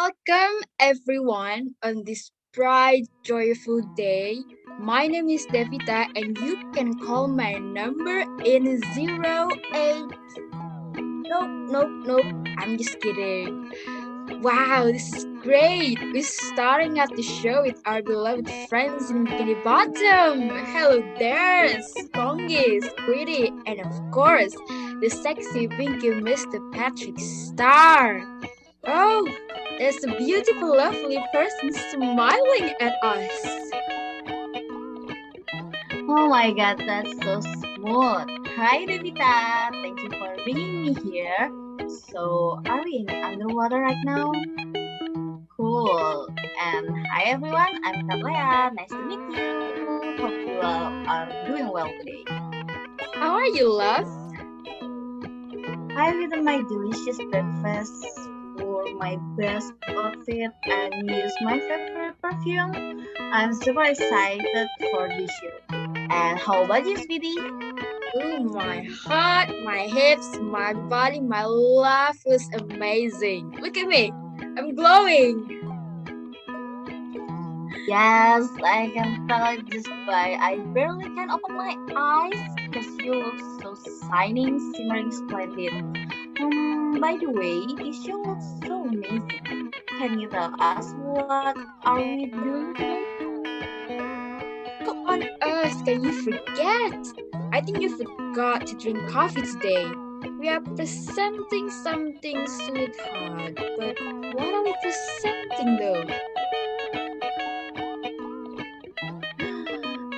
Welcome everyone on this bright, joyful day. My name is Devita and you can call my number in 08. Nope. I'm just kidding. Wow, this is great. We're starting out the show with our beloved friends in Bikini Bottom. Hello there, Strongest, Pretty, and of course, the sexy pinky Mr. Patrick Star. Oh, there's a beautiful, lovely person smiling at us. Oh my god, that's so smooth. Hi Devita, thank you for bringing me here. So, are we in underwater right now? Cool. And hi everyone, I'm Tanjaya. Nice to meet you. Hope you all are doing well today. How are you, love? I've eaten my delicious breakfast, wore my best outfit, and used my favorite perfume. I'm super excited for this show. And how about you, sweetie? Ooh, my heart, my hips, my body, my life was amazing. Look at me, I'm glowing. Yes, I can tell it just by I barely can open my eyes because you look so shining, shimmering, splendid. By the way, this show looks so amazing. Can you tell us what are we doing today? What on earth can you forget? I think you forgot to drink coffee today. We are presenting something, sweetheart. But what are we presenting though?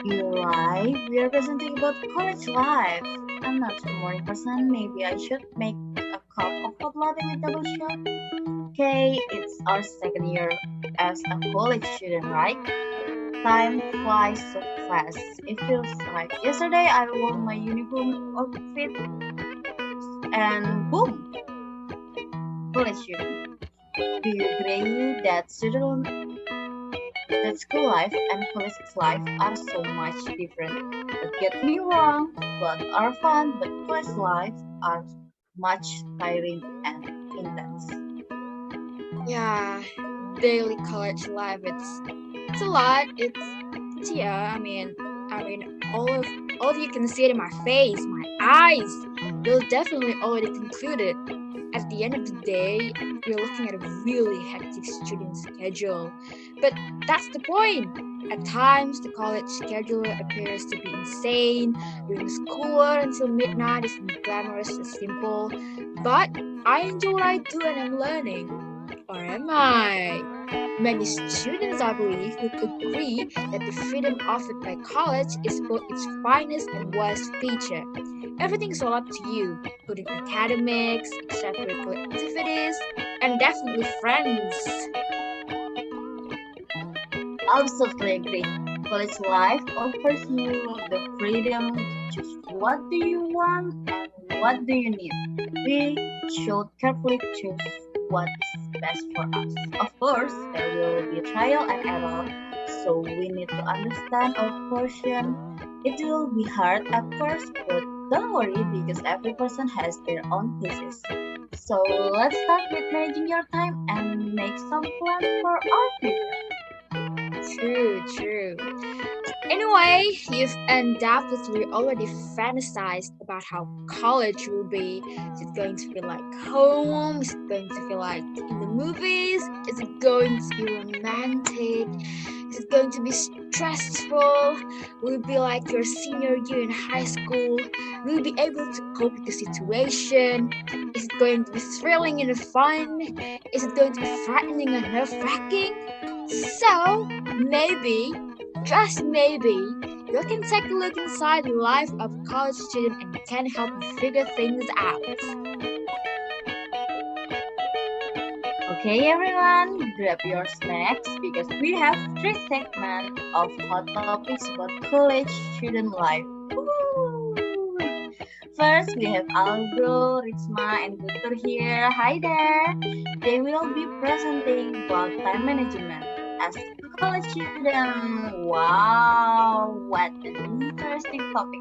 You're right, we are presenting about college life. I'm not a morning person, maybe I should make a cup of hot latte with double shot. Okay, it's our second year as a college student, right? Time flies so fast. It feels like yesterday I wore my uniform outfit and boom, college student. Do you agree that school life and college life are so much different? Don't get me wrong, both are fun, but college life are much tiring and intense. Yeah, daily college life. It's a lot. It's yeah. I mean, all of you can see it in my face, my eyes. They'll definitely already concluded. At the end of the day, we're looking at a really hectic student schedule. But that's the point. At times, the college schedule appears to be insane. Doing school until midnight isn't glamorous or simple. But I enjoy what I do and I'm learning. Or am I? Many students, I believe, would agree that the freedom offered by college is both its finest and worst feature. Everything's all up to you, including academics, extracurricular activities, and definitely friends. Absolutely agree. College life offers you the freedom to choose what do you want and what do you need. We should carefully choose what is best for us. Of course, there will be trial and error, so we need to understand our portion. It will be hard at first, but don't worry because every person has their own paces. So let's start with managing your time and make some plans for our future. True. Anyway, you've undoubtedly already fantasized about how college will be. Is it going to be like home? Is it going to be like in the movies? Is it going to be romantic? Is it going to be stressful? Will it be like your senior year in high school? Will you be able to cope with the situation? Is it going to be thrilling and fun? Is it going to be frightening and nerve-wracking? So, maybe, just maybe, you can take a look inside the life of a college student and can help you figure things out. Okay, everyone, grab your snacks because we have three segments of hot topics about college student life. Woo! First, we have Aldo, Ritzma, and Guntur here. Hi there! They will be presenting about time management. as a college student. Wow, what an interesting topic.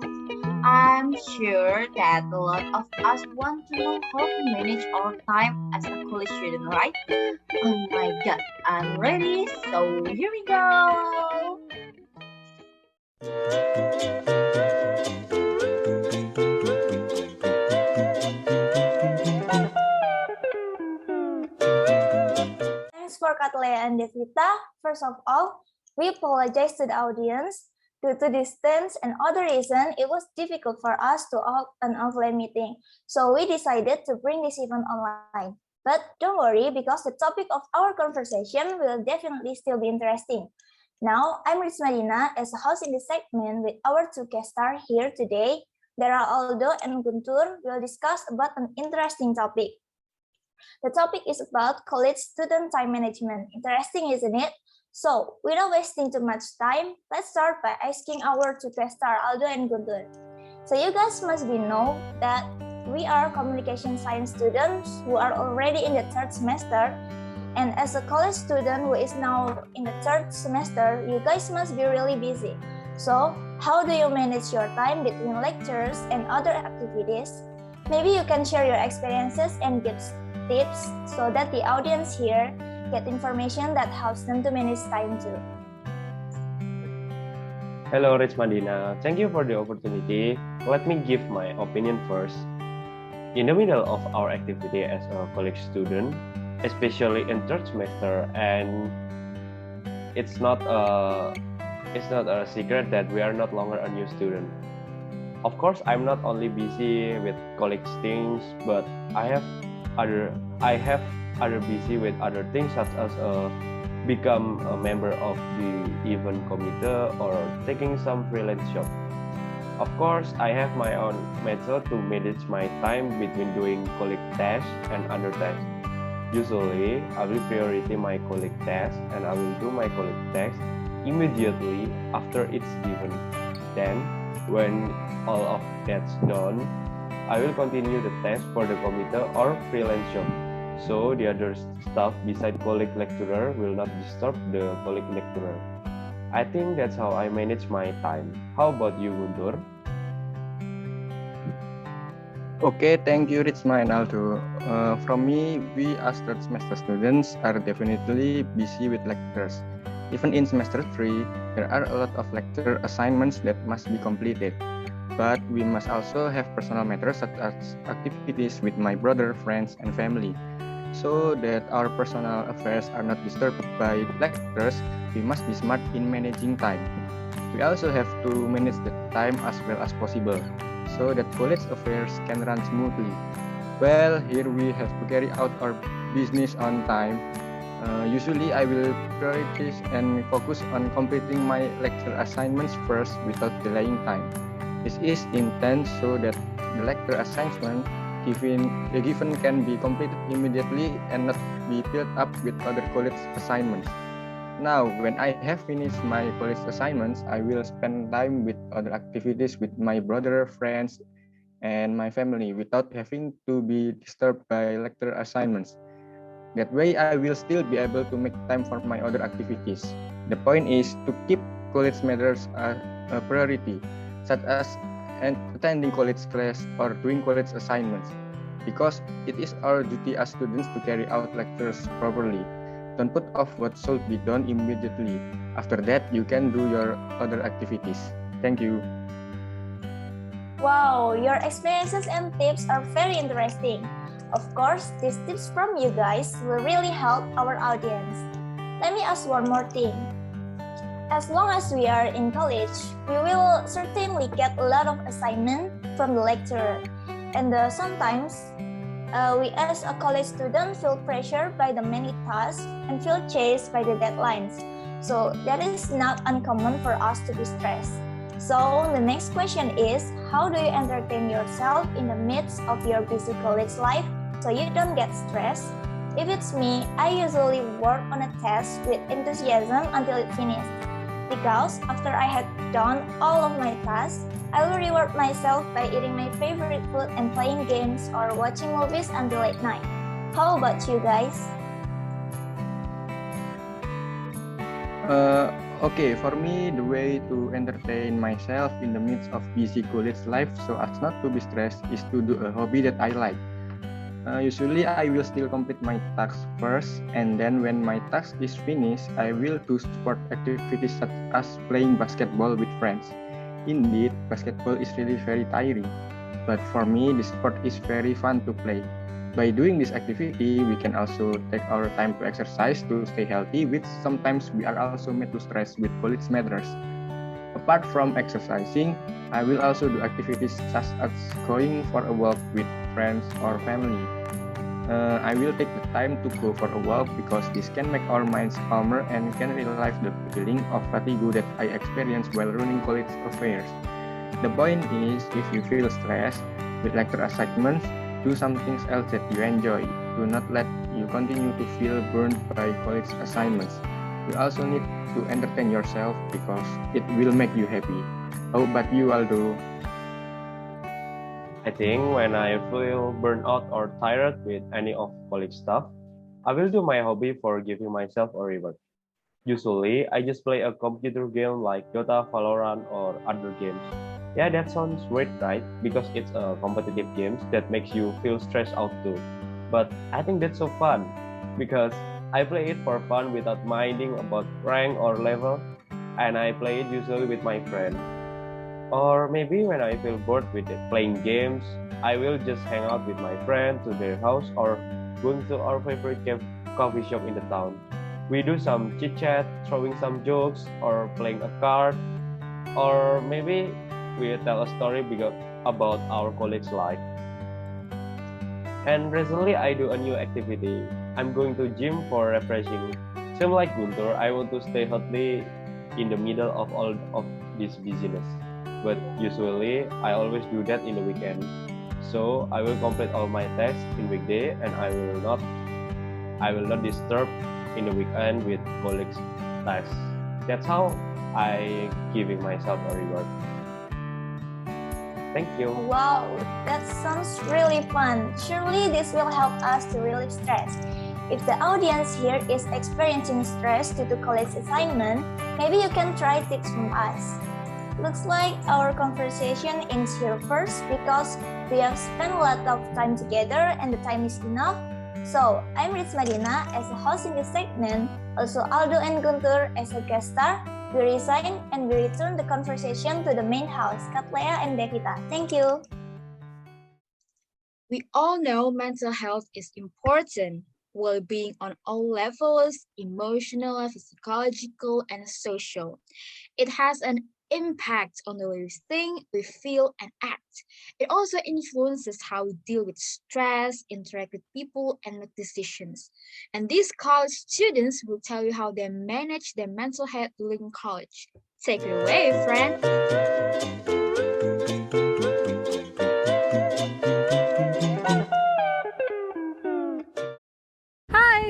I'm sure that a lot of us want to know how to manage our time as a college student, right? Oh my god, I'm ready, so here we go! Thanks for Katlea and Devita. First of all, we apologize to the audience. Due to distance and other reason, it was difficult for us to hold an offline meeting. So we decided to bring this event online. But don't worry, because the topic of our conversation will definitely still be interesting. Now, I'm Ritzmadina as a host in this segment with our two guest stars here today. There are Aldo and Guntur will discuss about an interesting topic. The topic is about college student time management. Interesting, isn't it? So, without wasting too much time, let's start by asking our two guest stars, Aldo and Guntur. So, you guys must know that we are communication science students who are already in the third semester. And as a college student who is now in the third semester, you guys must be really busy. So, how do you manage your time between lectures and other activities? Maybe you can share your experiences and give tips so that the audience here get information that helps them to manage time too. Hello, Ritzmadina. Thank you for the opportunity. Let me give my opinion first. In the middle of our activity as a college student, especially in third semester, and it's not a secret that we are not longer a new student. Of course, I'm not only busy with college things, but I have other busy with other things such as become a member of the event committee or taking some freelance job. Of course, I have my own method to manage my time between doing colleague tasks and other tasks. Usually, I will priority my colleague tasks and I will do my colleague tasks immediately after it's given. Then, when all of that's done, I will continue the task for the committee or freelance job. So the other stuff beside colleague lecturer will not disturb the colleague lecturer. I think that's how I manage my time. How about you, Guntur? Okay, thank you, Ritzma and Aldo. From me, we as third semester students are definitely busy with lectures. Even in semester 3, there are a lot of lecture assignments that must be completed. But we must also have personal matters such as activities with my brother, friends, and family. So that our personal affairs are not disturbed by lectures, we must be smart in managing time. We also have to manage the time as well as possible, so that college affairs can run smoothly. Well, here we have to carry out our business on time. Usually, I will prioritize and focus on completing my lecture assignments first without delaying time. This is intent so that the lecture assignment given can be completed immediately and not be filled up with other college assignments. Now, when I have finished my college assignments, I will spend time with other activities with my brother, friends, and my family without having to be disturbed by lecture assignments. That way, I will still be able to make time for my other activities. The point is to keep college matters a priority, such as attending college class or doing college assignments, because it is our duty as students to carry out lectures properly. Don't put off what should be done immediately. After that, you can do your other activities. Thank you. Wow, your experiences and tips are very interesting. Of course, these tips from you guys will really help our audience. Let me ask one more thing. As long as we are in college, we will certainly get a lot of assignment from the lecturer. And sometimes, we as a college student feel pressured by the many tasks and feel chased by the deadlines. So that is not uncommon for us to be stressed. So the next question is, how do you entertain yourself in the midst of your busy college life so you don't get stressed? If it's me, I usually work on a task with enthusiasm until it finishes. Because after I had done all of my tasks, I will reward myself by eating my favorite food and playing games or watching movies until late night. How about you guys? Okay, for me, the way to entertain myself in the midst of busy college life so as not to be stressed is to do a hobby that I like. Usually, I will still complete my tasks first, and then when my task is finished, I will do sport activities such as playing basketball with friends. Indeed, basketball is really very tiring, but for me, the sport is very fun to play. By doing this activity, we can also take our time to exercise to stay healthy, which sometimes we are also made to stress with college matters. Apart from exercising, I will also do activities such as going for a walk with friends or family. I will take the time to go for a walk because this can make our minds calmer and can relieve the feeling of fatigue that I experienced while running college affairs. The point is, if you feel stressed with lecture assignments, do something else that you enjoy. Do not let you continue to feel burned by college assignments. You also need to entertain yourself because it will make you happy. How about you, Aldo? I think when I feel burnt out or tired with any of college stuff, I will do my hobby for giving myself a reward. Usually, I just play a computer game like Dota, Valorant, or other games. Yeah, that sounds weird, right? Because it's a competitive game that makes you feel stressed out too. But I think that's so fun because I play it for fun without minding about rank or level, and I play it usually with my friend. Or maybe when I feel bored with it, playing games, I will just hang out with my friend to their house or going to our favorite coffee shop in the town. We do some chit chat, throwing some jokes, or playing a card, or maybe we tell a story about our college life. And recently I do a new activity. I'm going to gym for refreshing. Same like Guntur, I want to stay healthy in the middle of all of this busyness. But usually I always do that in the weekend. So I will complete all my tasks in weekday and I will not disturb in the weekend with college tasks. That's how I giving myself a reward. Thank you. Wow, that sounds really fun. Surely this will help us to relieve stress. If the audience here is experiencing stress due to college assignment, maybe you can try tips from us. Looks like our conversation ends here first because we have spent a lot of time together and the time is enough. So, I'm Ritzmadina as a host in this segment, also Aldo and Guntur as a guest star. We resign and we return the conversation to the main house, Katlea and Devita. Thank you. We all know mental health is important. Well-being on all levels, emotional, physiological, and social. It has an impact on the way we think, we feel, and act. It also influences how we deal with stress, interact with people, and make decisions. And these college students will tell you how they manage their mental health during college. Take it away, friend.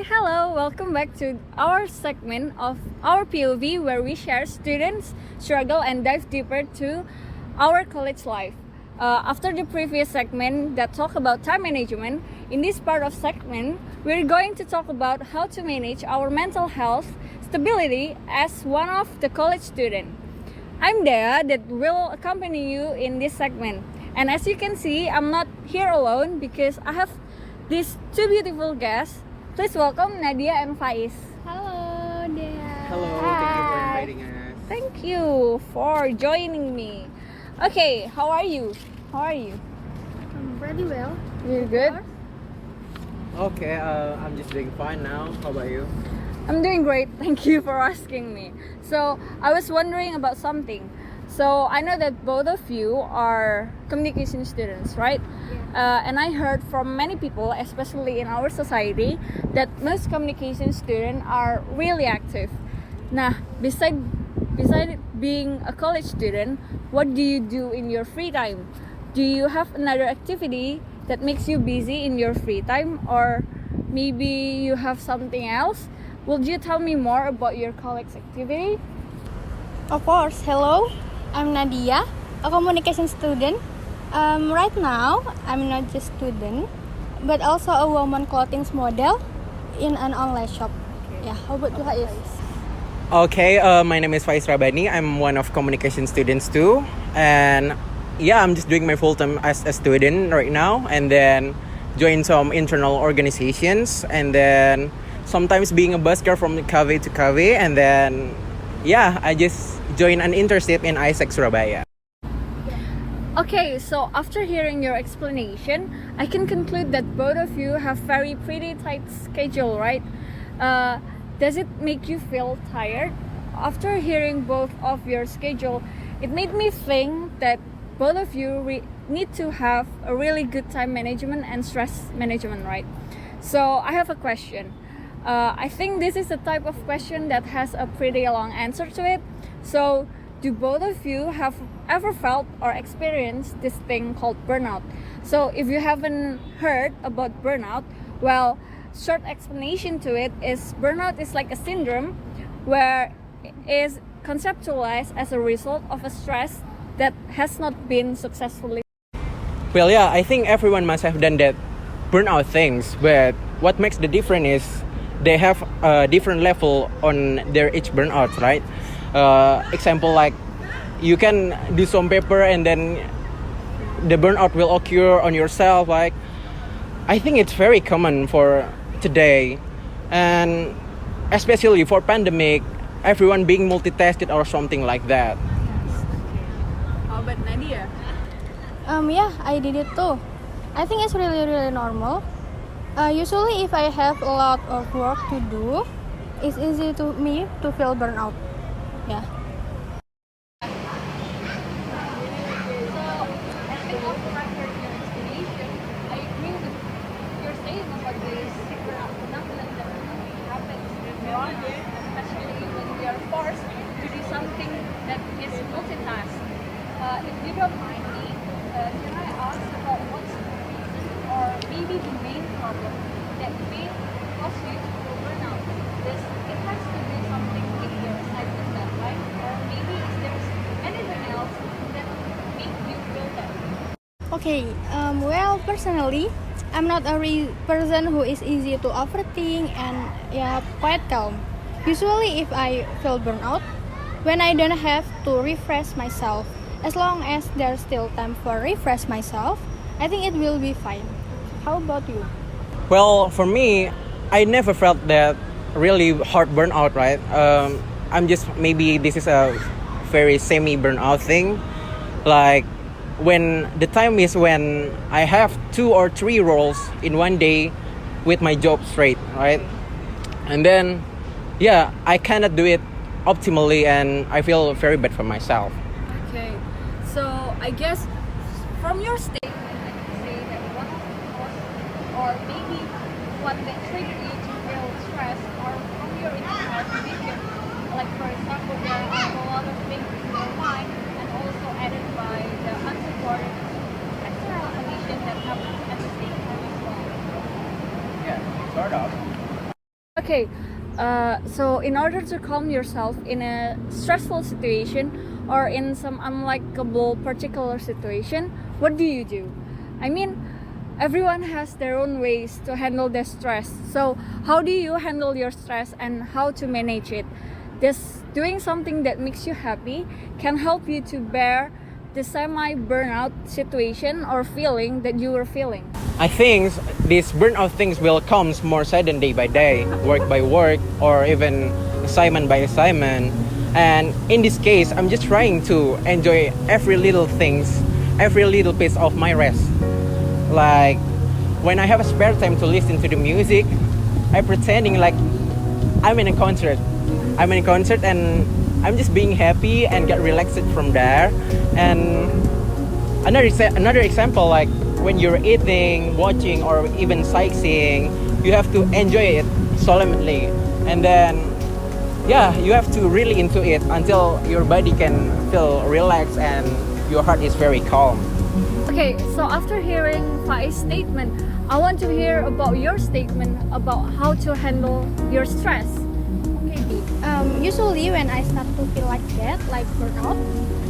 Hello, welcome back to our segment of our POV where we share students' struggle and dive deeper to our college life. After the previous segment that talked about time management, in this part of segment, we're going to talk about how to manage our mental health stability as one of the college student. I'm Nadya that will accompany you in this segment. And as you can see, I'm not here alone because I have these two beautiful guests. Please welcome Nadia and Faiz. Hello, Dea. Hello, Hi. thank you for inviting us. Thank you for joining me. Okay, how are you? I'm pretty well. You're good? Okay, I'm just doing fine now. How about you? I'm doing great. Thank you for asking me. So, I was wondering about something. So, I know that both of you are communication students, right? Yeah. And I heard from many people, especially in our society, that most communication students are really active. Nah, beside being a college student, what do you do in your free time? Do you have another activity that makes you busy in your free time, or maybe you have something else? Would you tell me more about your college activity? Of course. Hello, I'm Nadia, a communication student. Right now, I'm not just student, but also a woman clothing model in an online shop. Okay. Yeah, how about you, Faiz? Okay, my name is Faiz Rabbani. I'm one of communication students too. And yeah, I'm just doing my full time as a student right now. And then join some internal organizations. And then sometimes being a busker from cafe to cafe. And then yeah, I just joined an internship in ISEC Surabaya. Okay, so after hearing your explanation, I can conclude that both of you have very pretty tight schedule, right? Does it make you feel tired? After hearing both of your schedule, it made me think that both of you need to have a really good time management and stress management, right? So I have a question. I think this is the type of question that has a pretty long answer to it. So do both of you have ever felt or experienced this thing called burnout? So if you haven't heard about burnout, well, short explanation to it is burnout is like a syndrome where it is conceptualized as a result of a stress that has not been successfully. Well, yeah, I think everyone must have done that burnout things, but what makes the difference is they have a different level on their each burnout, right? Example like you can do some paper and then the burnout will occur on yourself. Like I think it's very common for today, and especially for pandemic, everyone being multitasking or something like that. How about Nadia? Yeah, I did it too. I think it's really normal. Usually if I have a lot of work to do, it's easy to me to feel burnout. Yeah. If you don't mind me, can I ask about what's the reason or maybe the main problem that may cause you to feel burnout? It has to be something in your side of that, right? Or maybe is there anything else that make you feel that? Okay, well, personally, I'm not a person who is easy to overthink and quite calm. Usually if I feel burnout, when I don't have to refresh myself, as long as there's still time for refresh myself, I think it will be fine. How about you? Well, for me, I never felt that really hard burnout, right? I'm just, maybe this is a very semi-burnout thing. Like when the time is when I have 2 or 3 roles in one day with my job straight, right? And then, yeah, I cannot do it optimally and I feel very bad for myself. Okay, so I guess from your statement, I can say that one of the causes or maybe what that triggered you to feel stressed or from your internal condition, like for example, there are a lot of things in your mind and also added by the unsupported external condition that happen at the same time as well. Yeah, sort of. Okay, so in order to calm yourself in a stressful situation or in some unlikable particular situation, what do you do? I mean, everyone has their own ways to handle their stress. So how do you handle your stress and how to manage it? This doing something that makes you happy can help you to bear the semi-burnout situation or feeling that you were feeling. I think these burnout things will come more sudden day by day, work by work, or even assignment by assignment. And in this case, I'm just trying to enjoy every little things, every little piece of my rest. Like when I have a spare time to listen to the music, I'm pretending like I'm in a concert. I'm in a concert and I'm just being happy and get relaxed from there. And another example, like when you're eating, watching, or even sightseeing, you have to enjoy it solemnly. And then, yeah, you have to really into it until your body can feel relaxed and your heart is very calm. Okay, so after hearing Faiz's statement, I want to hear about your statement about how to handle your stress. Usually when I start to feel like that, like burnout,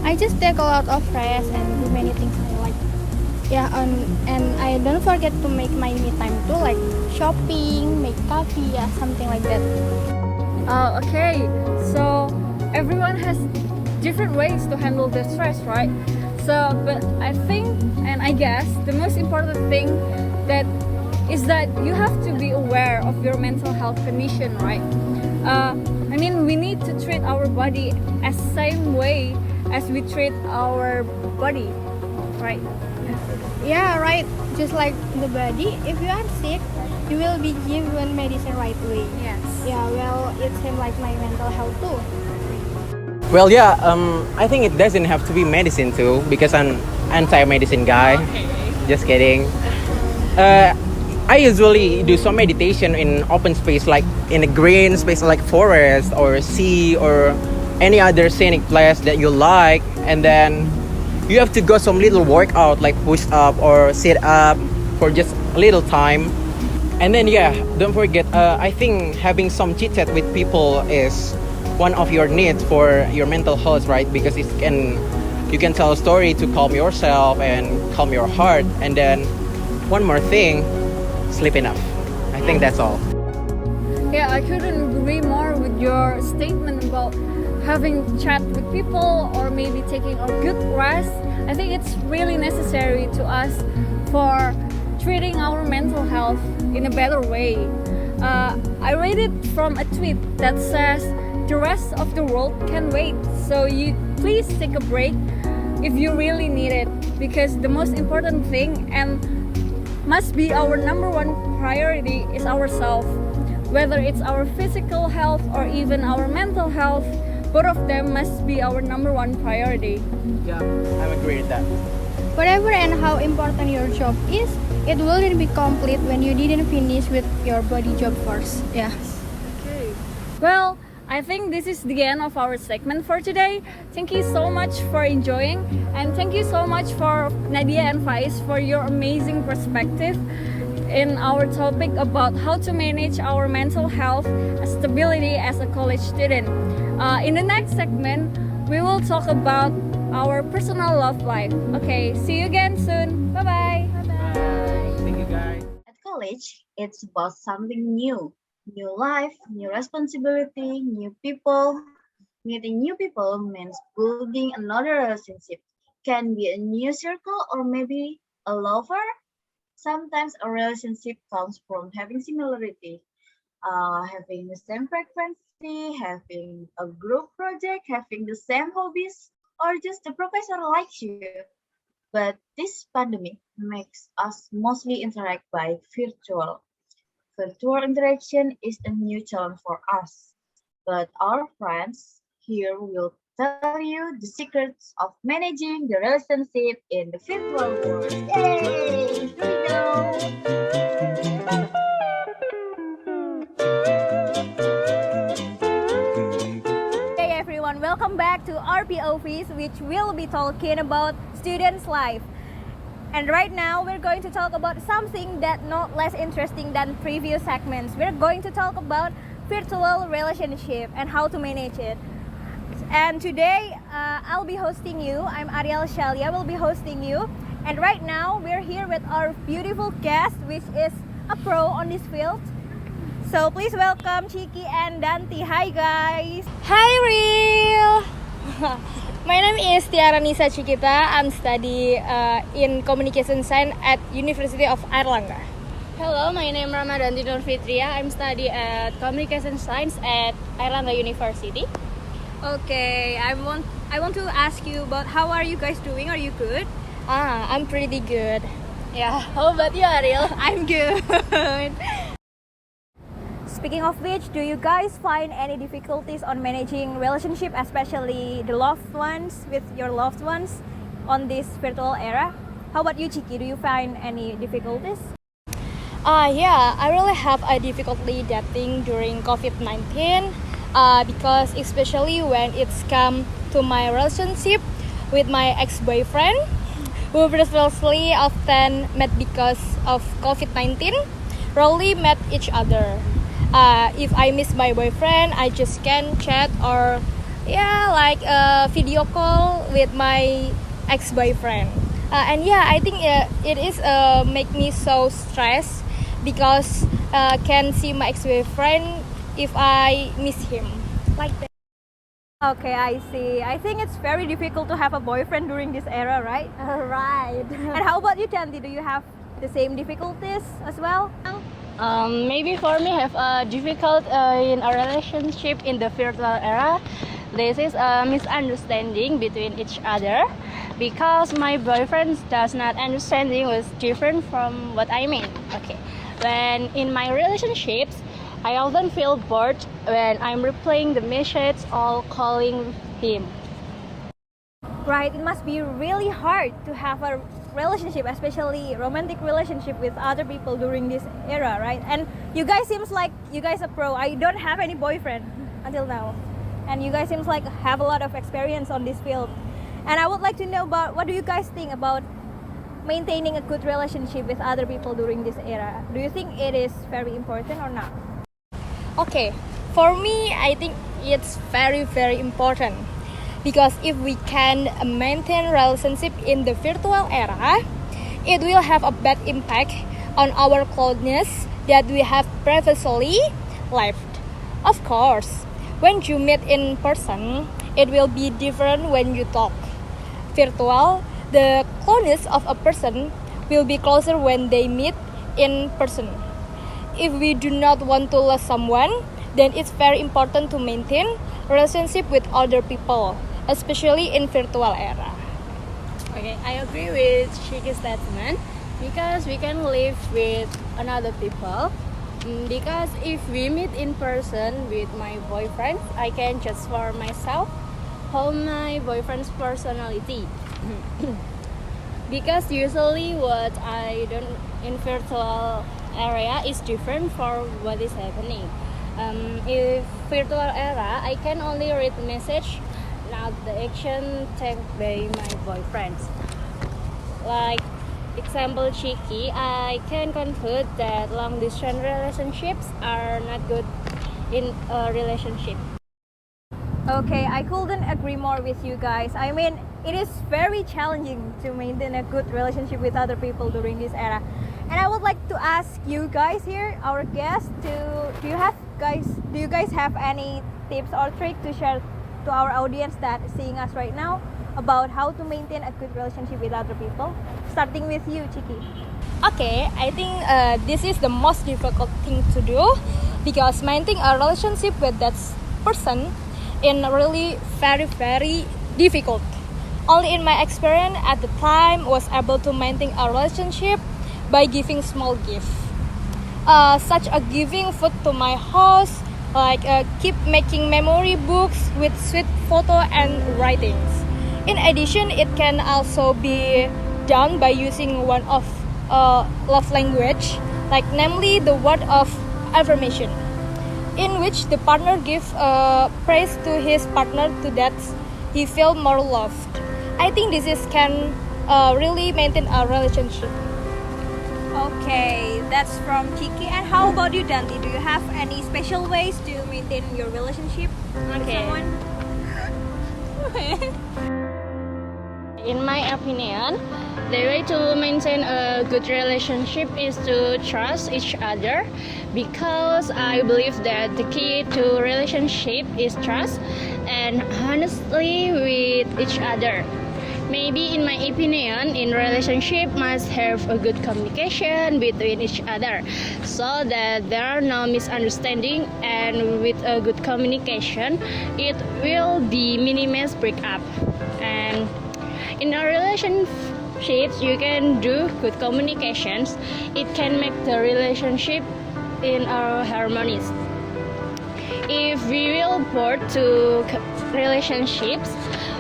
I just take a lot of rest and do many things I like. Yeah, and I don't forget to make my me time too, like shopping, make coffee, something like that. Okay, so everyone has different ways to handle their stress, right? So, but I think and I guess the most important thing that is that you have to be aware of your mental health condition, right? I mean, we need to treat our body as same way as we treat our body, right? Yeah, right. Just like the body, if you are sick, you will be given medicine right away. Yes. Yeah, well, it seems like my mental health too. Well, yeah, I think it doesn't have to be medicine too, because I'm anti-medicine guy. Just kidding. I usually do some meditation in open space, like in a green space like forest or sea or any other scenic place that you like, and then you have to go some little workout like push up or sit up for just a little time. And then yeah, don't forget, I think having some chit chat with people is one of your needs for your mental health, right? Because you can tell a story to calm yourself and calm your heart. And then one more thing, sleep enough. I think that's all. Yeah, I couldn't agree more with your statement about having chat with people or maybe taking a good rest. I think it's really necessary to us for treating our mental health in a better way. I read it from a tweet that says the rest of the world can wait, so you please take a break if you really need it, because the most important thing and must be our number one priority is ourselves. Whether it's our physical health or even our mental health, both of them must be our number one priority. Yeah, I agree with that. Whatever and how important your job is, it wouldn't be complete when you didn't finish with your body job first. Yeah. Okay. Well, I think this is the end of our segment for today. Thank you so much for enjoying, and thank you so much for Nadia and Faiz for your amazing perspective in our topic about how to manage our mental health and stability as a college student. In the next segment, we will talk about our personal love life. Okay, see you again soon. Bye-bye. Bye. Thank you, guys. At college, it's about something new. New life, new responsibility, new people. Meeting new people means building another relationship. Can be a new circle or maybe a lover. Sometimes a relationship comes from having similarity, having the same frequency, having a group project, having the same hobbies, or just the professor likes you. But this pandemic makes us mostly interact by virtual. Virtual interaction is a new challenge for us, but our friends here will tell you the secrets of managing the relationship in the virtual world. Yay! Here we go! Hey everyone, welcome back to our POVs, which will be talking about students' life. And right now, we're going to talk about something that not less interesting than previous segments. We're going to talk about virtual relationship and how to manage it. And today, I'll be hosting you. I'm Ariel, Syalia will be hosting you. And right now, we're here with our beautiful guest, which is a pro on this field. So please welcome Chiki and Danti. Hi guys. Hi, Real. My name is Tiaranisah Chikita. I'm study in Communication Science at Universitas of Airlangga. Hello, my name is Ramadanti Fitria. I'm study at Communication Science at Airlangga University. Okay, I want to ask you about how are you guys doing? Are you good? I'm pretty good. Yeah, how about you, Ariel? I'm good. Speaking of which, do you guys find any difficulties on managing relationship, especially the loved ones with your loved ones on this virtual era? How about you, Chiki? Do you find any difficulties? Yeah, I really have a difficulty dating during COVID-19 because especially when it's come to my relationship with my ex-boyfriend, who previously often met because of COVID-19, rarely met each other. If I miss my boyfriend, I just can chat or like a video call with my ex-boyfriend. And yeah, I think it is make me so stressed because can see my ex-boyfriend if I miss him, like that. Okay, I see. I think it's very difficult to have a boyfriend during this era, right? Right. And how about you, Tanti? Do you have the same difficulties as well? Maybe for me have a difficult in a relationship in the virtual era. This is a misunderstanding between each other because my boyfriend does not understanding was different from what I mean. Okay, when in my relationships, I often feel bored when I'm replaying the message or calling him. Right, it must be really hard to have a relationship, especially romantic relationship with other people during this era, right? And you guys seems like you guys are pro. I don't have any boyfriend until now, and you guys seems like have a lot of experience on this field. And I would like to know about what do you guys think about maintaining a good relationship with other people during this era? Do you think it is very important or not? Okay, for me, I think it's very, very important. Because if we can maintain relationship in the virtual era, it will have a bad impact on our closeness that we have previously left. Of course, when you meet in person, it will be different when you talk. Virtual, the closeness of a person will be closer when they meet in person. If we do not want to lose someone, then it's very important to maintain relationship with other people, especially in virtual era. Okay, I agree with Shiki's statement because we can live with another people. Because if we meet in person with my boyfriend, I can judge for myself how my boyfriend's personality. Because usually what I don't in virtual area is different for what is happening. If virtual era, I can only read message, not the action taken by my boyfriends. Like example Chiki, I can conclude that long distance relationships are not good in a relationship. Okay, I couldn't agree more with you guys. I mean, it is very challenging to maintain a good relationship with other people during this era. And I would like to ask you guys here, our guests, do you guys have any tips or tricks to share to our audience that is seeing us right now about how to maintain a good relationship with other people? Starting with you, Chiki. Okay, I think this is the most difficult thing to do because maintaining a relationship with that person is really very, very difficult. Only in my experience at the time was able to maintain a relationship by giving small gift, such as giving food to my house, like keep making memory books with sweet photo and writings. In addition, it can also be done by using one of love language, like namely the word of affirmation, in which the partner gives praise to his partner to that he feel more loved. I think can really maintain a relationship. Okay, that's from Chiki. And how about you, Danti? Do you have any special ways to maintain your relationship with someone? In my opinion, the way to maintain a good relationship is to trust each other because I believe that the key to relationship is trust and honestly with each other. Maybe in my opinion, in relationship must have a good communication between each other so that there are no misunderstanding, and with a good communication it will be minimize breakup. And in a relationship you can do good communications, it can make the relationship in our harmonies. If we will board to relationships,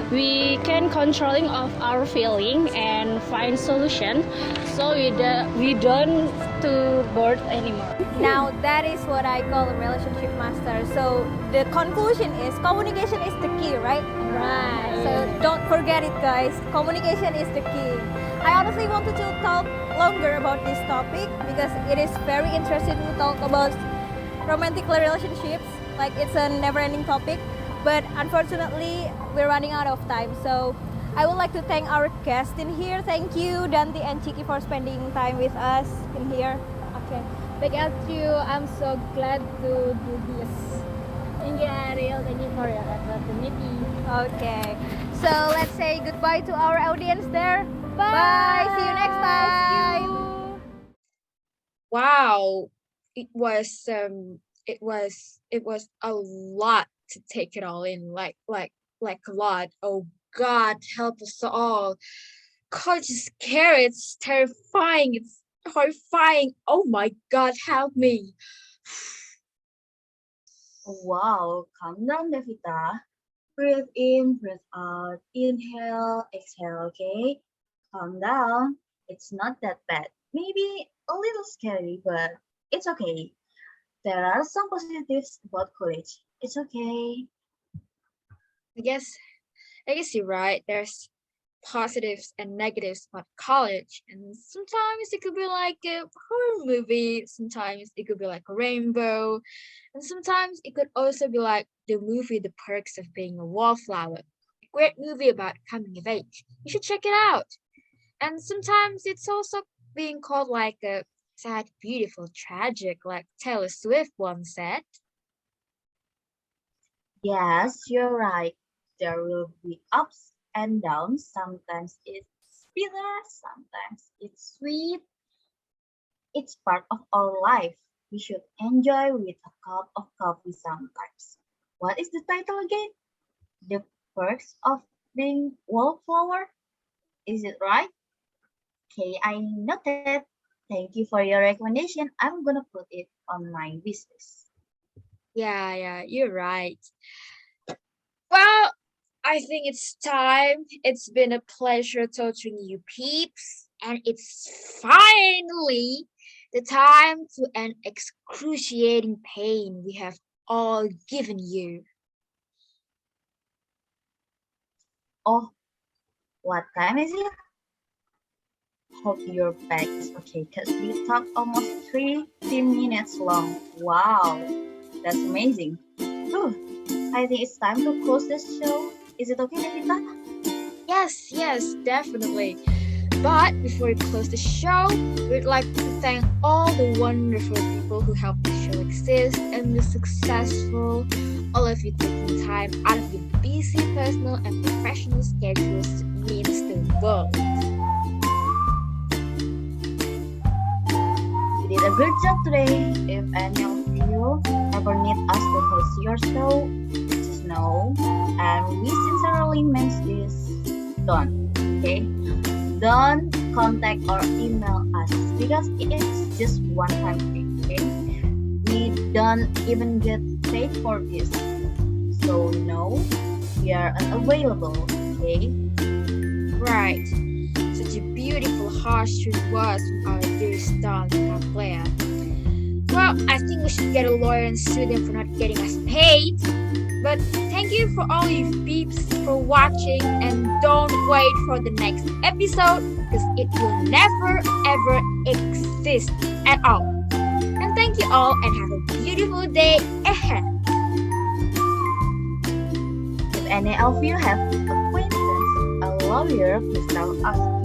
we can controlling of our feeling and find solution so we don't to bored anymore. Now that is what I call a relationship master. So the conclusion is communication is the key, right? Right. So don't forget it, guys. Communication is the key. I honestly wanted to talk longer about this topic because it is very interesting to talk about romantic relationships. Like it's a never-ending topic. But unfortunately, we're running out of time. So I would like to thank our guests in here. Thank you, Danti and Chiki, for spending time with us in here. Okay. back at you. I'm so glad to do this. Thank you, Ariel. Thank you for your opportunity. Okay, so let's say goodbye to our audience there. Bye. See you next time. Wow, it was a lot to take it all in, like a lot. Oh God, help us all. College is scary, it's terrifying, it's horrifying. Oh my God, help me. Wow, calm down, Devita. Breathe in, breathe out. Inhale, exhale, okay? Calm down. It's not that bad. Maybe a little scary, but it's okay. There are some positives about college. It's okay. I guess you're right. There's positives and negatives about college, and sometimes it could be like a horror movie, sometimes it could be like a rainbow, and sometimes it could also be like the movie The Perks of Being a Wallflower, a great movie about coming of age. You should check it out. And sometimes it's also being called like a sad, beautiful, tragic, like Taylor Swift once said. Yes, you're right. There will be ups and downs. Sometimes it's bitter, sometimes it's sweet. It's part of our life. We should enjoy with a cup of coffee sometimes. What is the title again? The Perks of Being Wallflower? Is it right? Okay, I noted. Thank you for your recommendation. I'm gonna put it on my wish list. Yeah, you're right. Well, I think it's time. It's been a pleasure talking to you peeps. And it's finally the time to end excruciating pain we have all given you. Oh, what time is it? Hope your back is okay, because we talked almost 30 minutes long. Wow, that's amazing. Whew, I think it's time to close this show. Is it okay, Devita? Yes, definitely. But before we close the show, we'd like to thank all the wonderful people who helped the show exist and be successful. All of you taking time out of your busy personal and professional schedules means the world. You did a great job today. If any of you ever need us to host your show, just know, and we sincerely mean this, don't, okay? Don't contact or email us because it's just one-time thing, okay? We don't even get paid for this. So no, we are unavailable, okay? Right. Such a beautiful, harsh truth was from our dear star player. Well, I think we should get a lawyer and sue them for not getting us paid. But thank you for all you peeps for watching, and don't wait for the next episode because it will never ever exist at all. And thank you all and have a beautiful day ahead. If any of you have acquaintance, a lawyer, please tell us.